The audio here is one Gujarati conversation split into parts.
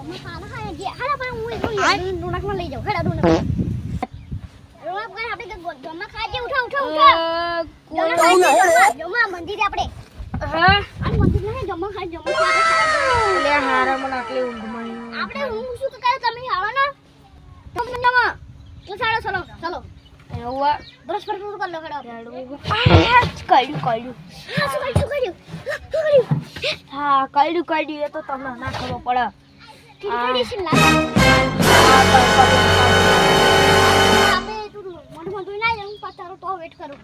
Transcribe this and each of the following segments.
જમવા ખાના ખાય જે હાલા પણ હું ડોનાકમાં લઈ જાઉં હેડા ડોનાક આપણે જમવા ખાજે ઉઠો જમવા મંદિર આપણે હા આ મંદિર નહીં જમવા ખાય લે હારા મને આટલી ઊંઘ માં આપણે ઊંઘ શું કરે તમે આવો ને તમને જમવા તો ચલો એવા બ્રશ પર પૂરું કર લો હેડા કર્યું હા કર્યું એ તો તમને ના ખબર પડે ટ્રેડિશન લાગે આપણે તું મોઢું ના હું પાછો તો વેટ કરું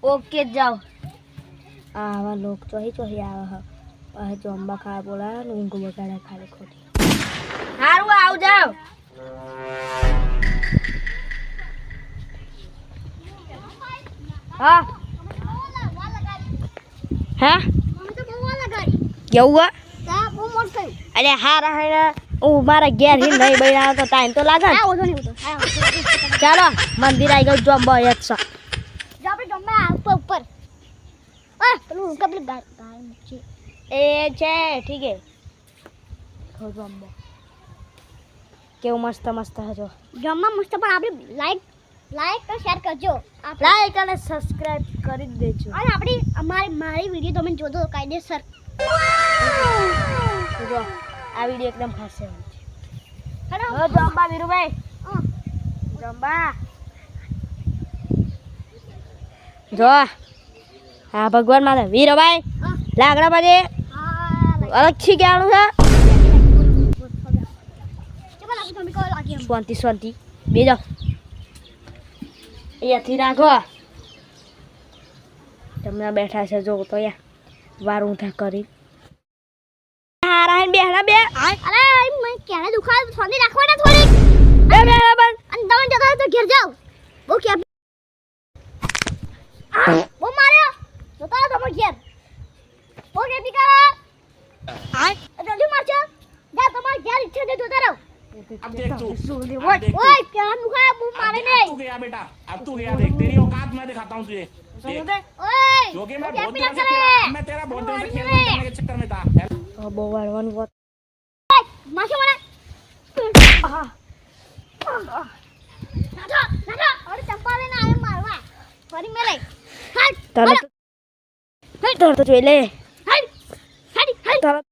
ઓકે જાવ આવા લોક ચોહી આવે હવે જમવા ખાવા બોલા ઊંઘ બગાડે ખાલી ખોટી હારું આવ જાવ હા હા કેવું અરે હારા હારા હું મારા ઘેર હિન નહીં બન્યા તો ટાઈમ તો લાગે ને ચાલો મંદિર આવી ગયું જમવા એક સો આપણે જમવા ઉપર પેલું કપલી ગાય એ છે ઠીક હે જમવા કેવું મસ્ત હજો જમવા મસ્ત પણ આપણે લાઈક અને શેર કરજો લાઈક અને સબસ્ક્રાઇબ કરી દેજો અને આપણી મારી વિડિયો તમે જોજો કાયદેસર જો આ વિડિયો એકદમ ખાસ છે હેલો જમવા વીરુભાઈ જમવા જો હા ભગવાન માને વીરુભાઈ લાગડા બાજે અલગ છી કેવાનું છે શાંતિ બેજો અહીંયાથી રાખો તમને બેઠા છે જો તો યા વાર ઊંધા કરી હારા હે બેહડા બે અરે મેં ક્યારે દુખાય શાંતિ રાખવાના થોડી બે બેહડા બન અને તમે જતા તો ઘેર જાવ બહુ કે ઓ માર્યો જોતા તમે ઘેર ઓ કે બિકારા જલ્દી મારજો જા તમાર ઘેર ઈચ્છા દે જોતા રહો अब देख तू ओए क्या मुखा मुंह मारे नहीं तू गया बेटा अब तू गया देख तेरी औकात मैं दिखाता हूं तुझे ओए क्योंकि मैं बहुत दिनों से तेरा बहुत दिनों से खेलने के चक्कर में था बो वारवन वो माशो मारा नाटा और चंपा लेना आए मारवा फरी मेले हट तर तो જોઈ લે હટ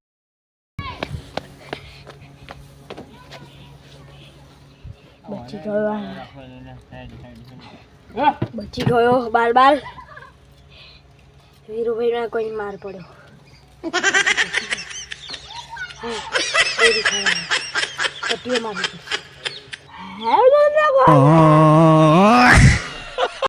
બચી ગયો બાલ વીરુભાઈ ના કોઈ માર પડ્યો પટ્ટીઓ મારી